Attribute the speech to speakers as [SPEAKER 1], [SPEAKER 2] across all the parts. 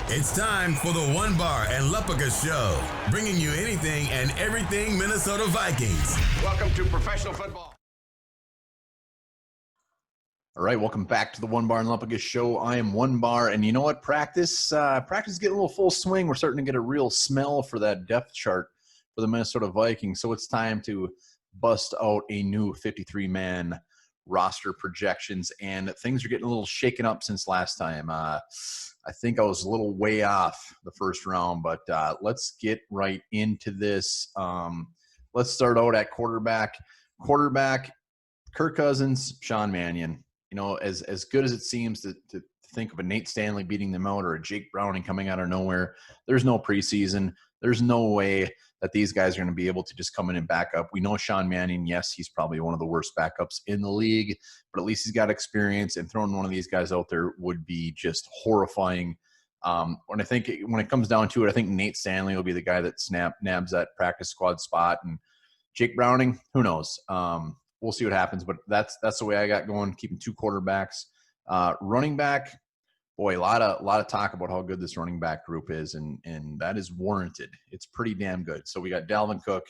[SPEAKER 1] It's time for the One Bar and Lupica Show, bringing you anything and everything Minnesota Vikings.
[SPEAKER 2] Welcome to professional football.
[SPEAKER 3] All right, welcome back to the One Bar and Lupica Show. I am One Bar, and you know what? Practice is getting a little full swing. We're starting to get a real smell for that depth chart for the Minnesota Vikings, so it's time to bust out a new 53-man roster projections, and things are getting a little shaken up since last time. I think I was a little way off the first round, but let's get right into this. Let's start out at quarterback. Quarterback, Kirk Cousins, Sean Mannion. You know, as good as it seems to think of a Nate Stanley beating them out or a Jake Browning coming out of nowhere, there's no preseason. There's no way that these guys are going to be able to just come in and back up. We know Sean Mannion, yes, he's probably one of the worst backups in the league, but at least he's got experience, and throwing one of these guys out there would be just horrifying. When it comes down to it, I think Nate Stanley will be the guy that nabs that practice squad spot, and Jake Browning, who knows? We'll see what happens, but that's the way I got going, keeping two quarterbacks. Running back, boy, a lot of talk about how good this running back group is, and that is warranted. It's pretty damn good. So we got Dalvin Cook,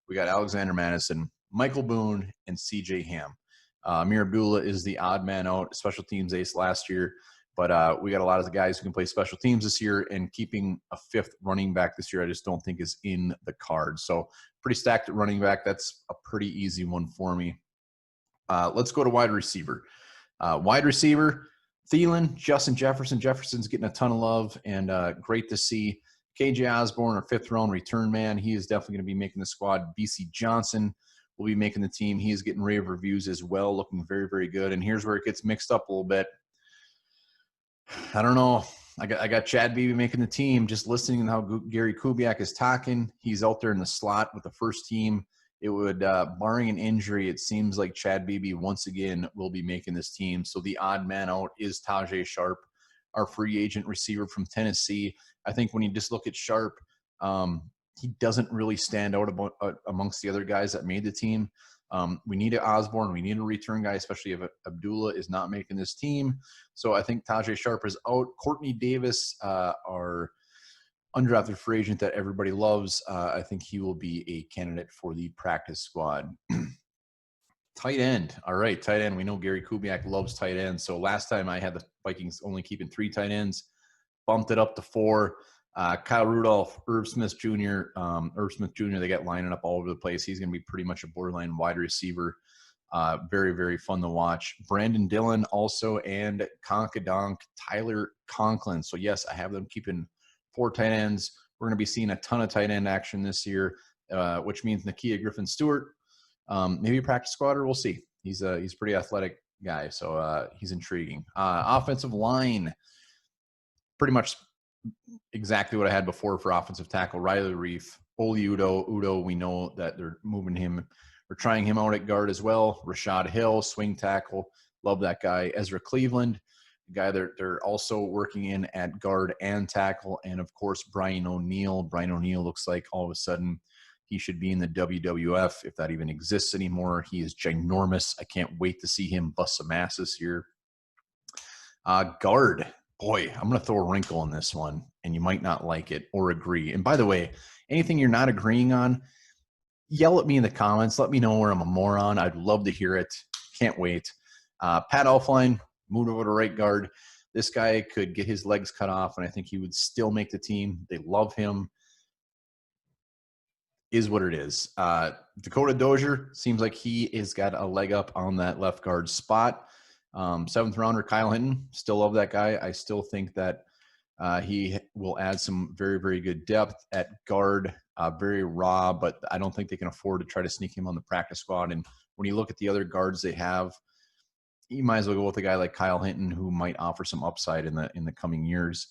[SPEAKER 3] we got Alexander Madison, Michael Boone, and C.J. Ham. Amir Abdullah is the odd man out, special teams ace last year, but we got a lot of the guys who can play special teams this year, and keeping a fifth running back this year I just don't think is in the cards. So pretty stacked at running back. That's a pretty easy one for me. Let's go to wide receiver. Wide receiver, Thielen, Justin Jefferson. Jefferson's getting a ton of love, and great to see. KJ Osborne, our fifth-round return man, he is definitely going to be making the squad. BC Johnson will be making the team. He is getting rave reviews as well, looking very, very good. And here's where it gets mixed up a little bit. I don't know. I got Chad Beebe making the team. Just listening to how Gary Kubiak is talking, he's out there in the slot with the first team. It would, barring an injury, it seems like Chad Beebe once again will be making this team. So the odd man out is Tajay Sharp, our free agent receiver from Tennessee. I think when you just look at Sharp, he doesn't really stand out amongst the other guys that made the team. We need an Osborne. We need a return guy, especially if Abdullah is not making this team. So I think Tajay Sharp is out. Courtney Davis, our undrafted free agent that everybody loves, I think he will be a candidate for the practice squad. Tight end. All right, tight end. We know Gary Kubiak loves tight ends. So last time I had the Vikings only keeping 3 tight ends, bumped it up to 4. Kyle Rudolph, Irv Smith Jr., they got lining up all over the place. He's going to be pretty much a borderline wide receiver. Very, very fun to watch. Brandon Dillon also, and Conkadonk, Tyler Conklin. So, yes, I have them keeping 4 tight ends. We're going to be seeing a ton of tight end action this year, which means Nakia Griffin-Stewart, maybe a practice squatter. We'll see. He's a pretty athletic guy, so he's intriguing. Offensive line, pretty much exactly what I had before for offensive tackle. Riley Reef, Oli Udo, we know that they're moving him. We're trying him out at guard as well. Rashad Hill, swing tackle. Love that guy. Ezra Cleveland, the guy they're also working in at guard and tackle. And, of course, Brian O'Neill. Brian O'Neill looks like all of a sudden he should be in the WWF, if that even exists anymore. He is ginormous. I can't wait to see him bust some ass this year. Guard. Boy, I'm going to throw a wrinkle in this one, and you might not like it or agree. And by the way, anything you're not agreeing on, yell at me in the comments. Let me know where I'm a moron. I'd love to hear it. Can't wait. Pat Elflein moved over to right guard. This guy could get his legs cut off, and I think he would still make the team. They love him. Is what it is. Dakota Dozier seems like he has got a leg up on that left guard spot. 7th rounder Kyle Hinton, still love that guy. I still think that he will add some very, very good depth at guard. Very raw, but I don't think they can afford to try to sneak him on the practice squad. And when you look at the other guards they have, you might as well go with a guy like Kyle Hinton, who might offer some upside in the coming years.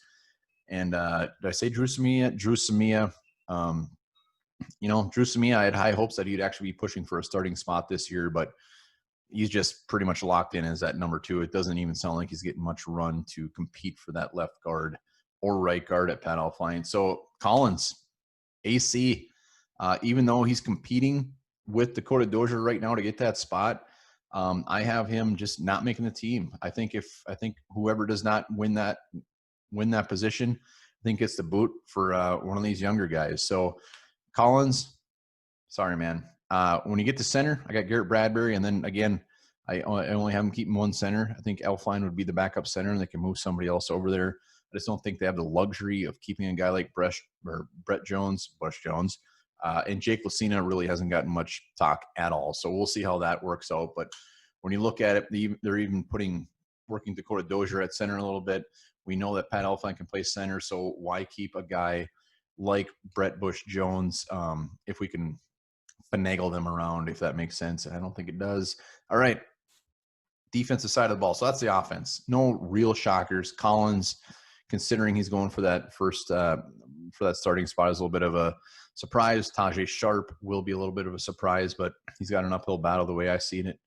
[SPEAKER 3] And did I say Drew Samia? Drew Samia. Drew Samia, I had high hopes that he'd actually be pushing for a starting spot this year, but he's just pretty much locked in as that number 2. It doesn't even sound like he's getting much run to compete for that left guard or right guard at Pat Elflein. So Collins, AC, even though he's competing with Dakota Dozier right now to get that spot, I have him just not making the team. I think whoever does not win that position, think it's the boot for one of these younger guys. So Collins, sorry, man. When you get to center, I got Garrett Bradbury, and then again, I only have him keeping one center. I think Elfline would be the backup center, and they can move somebody else over there. I just don't think they have the luxury of keeping a guy like Bush Jones, and Jake Lucina really hasn't gotten much talk at all. So we'll see how that works out. But when you look at it, they're even working Dakota Dozier at center a little bit. We know that Pat Elfline can play center, so why keep a guy like Brett Bush Jones if we can finagle them around, if that makes sense? I don't think it does. All right. Defensive side of the ball. So that's the offense. No real shockers. Collins, considering he's going for that for that starting spot, is a little bit of a surprise. Tajay Sharp will be a little bit of a surprise, but he's got an uphill battle the way I see it.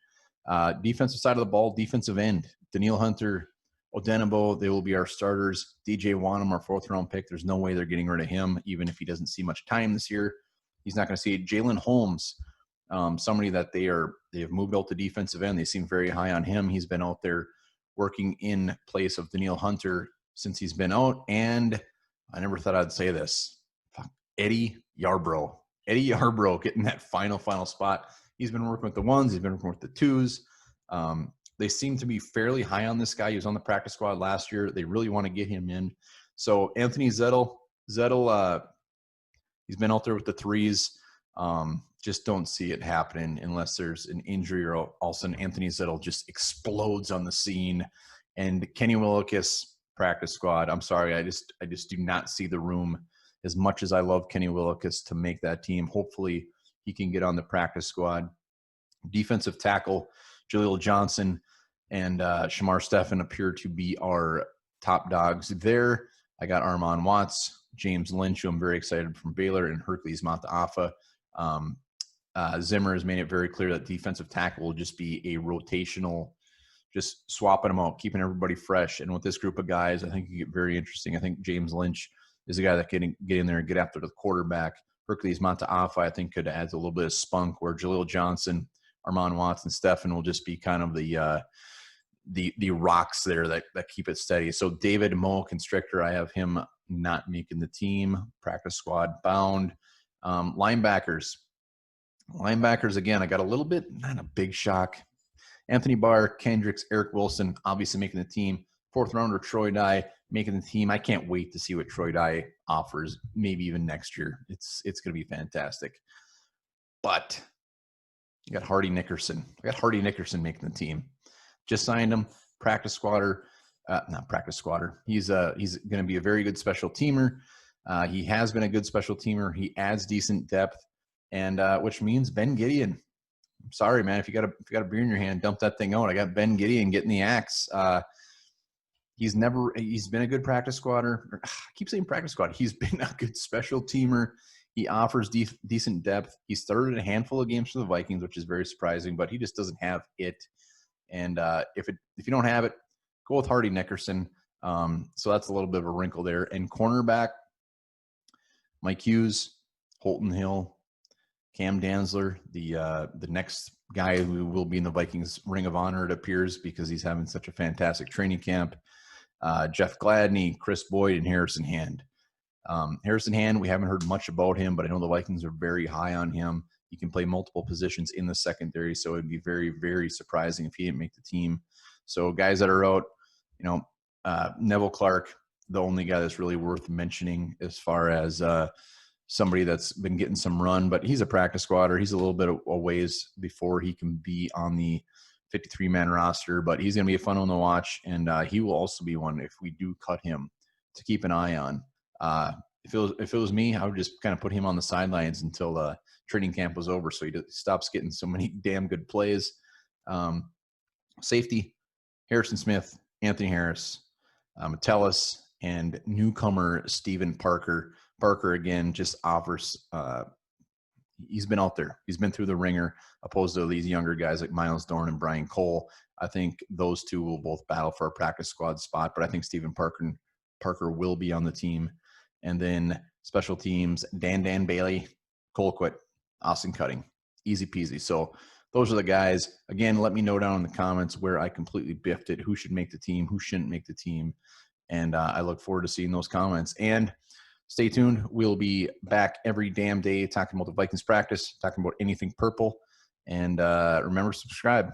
[SPEAKER 3] Defensive side of the ball, defensive end. Daniil Hunter, Odenabo, they will be our starters. DJ Wanham, our 4th-round pick. There's no way they're getting rid of him, even if he doesn't see much time this year. He's not going to see it. Jalen Holmes, somebody that they have moved out to defensive end. They seem very high on him. He's been out there working in place of Daniil Hunter since he's been out. And I never thought I'd say this. Eddie Yarbrough. Eddie Yarbrough getting that final spot. He's been working with the ones. He's been working with the twos. They seem to be fairly high on this guy. He was on the practice squad last year. They really want to get him in. So Anthony Zettel, he's been out there with the threes. Just don't see it happening unless there's an injury or all of a sudden Anthony Zettel just explodes on the scene. And Kenny Willekes, practice squad. I'm sorry, I just do not see the room, as much as I love Kenny Willekes, to make that team. Hopefully he can get on the practice squad. Defensive tackle, Jaleel Johnson and Shamar Stephen appear to be our top dogs there. I got Armon Watts, James Lynch, who I'm very excited, from Baylor, and Hercules Mataafa. Zimmer has made it very clear that defensive tackle will just be a rotational, just swapping them out, keeping everybody fresh. And with this group of guys, I think it can get very interesting. I think James Lynch is a guy that can get in there and get after the quarterback. Hercules Mataafa, I think, could add a little bit of spunk, where Jaleel Johnson, Armon Watts, and Stephen will just be kind of the rocks there that keep it steady. So David Mo Constrictor, I have him not making the team, practice squad bound. Linebackers, again, I got a little bit, not a big shock. Anthony Barr, Kendricks, Eric Wilson, obviously making the team. 4th-rounder Troy Dye making the team. I can't wait to see what Troy Dye offers, maybe even next year. It's going to be fantastic. But you got Hardy Nickerson. I got Hardy Nickerson making the team. Just signed him, practice squatter. Not practice squatter. He's going to be a very good special teamer. He has been a good special teamer. He adds decent depth, and which means Ben Gideon. I'm sorry, man. If you got a beer in your hand, dump that thing out. I got Ben Gideon getting the axe. He's been a good practice squatter. I keep saying practice squad. He's been a good special teamer. He offers decent depth. He started a handful of games for the Vikings, which is very surprising, but he just doesn't have it. And if you don't have it, go with Hardy Nickerson. So that's a little bit of a wrinkle there. And cornerback, Mike Hughes, Holton Hill, Cam Danzler, the next guy who will be in the Vikings Ring of Honor, it appears, because he's having such a fantastic training camp. Jeff Gladney, Chris Boyd, and Harrison Hand. Harrison Hand, we haven't heard much about him, but I know the Vikings are very high on him. He can play multiple positions in the secondary, so it'd be very, very surprising if he didn't make the team. So guys that are out, Neville Clark, the only guy that's really worth mentioning as far as somebody that's been getting some run, but he's a practice squatter. He's a little bit a ways before he can be on the 53-man roster, but he's going to be a fun one to watch, and he will also be one, if we do cut him, to keep an eye on. If it was me, I would just kind of put him on the sidelines until training camp was over, so he stops getting so many damn good plays. Safety, Harrison Smith, Anthony Harris, Metellus, and newcomer Steven Parker. Parker, again, just offers he's been out there. He's been through the ringer, opposed to these younger guys like Miles Dorn and Brian Cole. I think those two will both battle for a practice squad spot, but I think Steven Parker will be on the team. And then special teams, Dan Bailey, Colquitt, Austin Cutting. Easy peasy. So those are the guys. Again, let me know down in the comments where I completely biffed it, who should make the team, who shouldn't make the team. And I look forward to seeing those comments. And stay tuned. We'll be back every damn day talking about the Vikings practice, talking about anything purple. And remember, subscribe.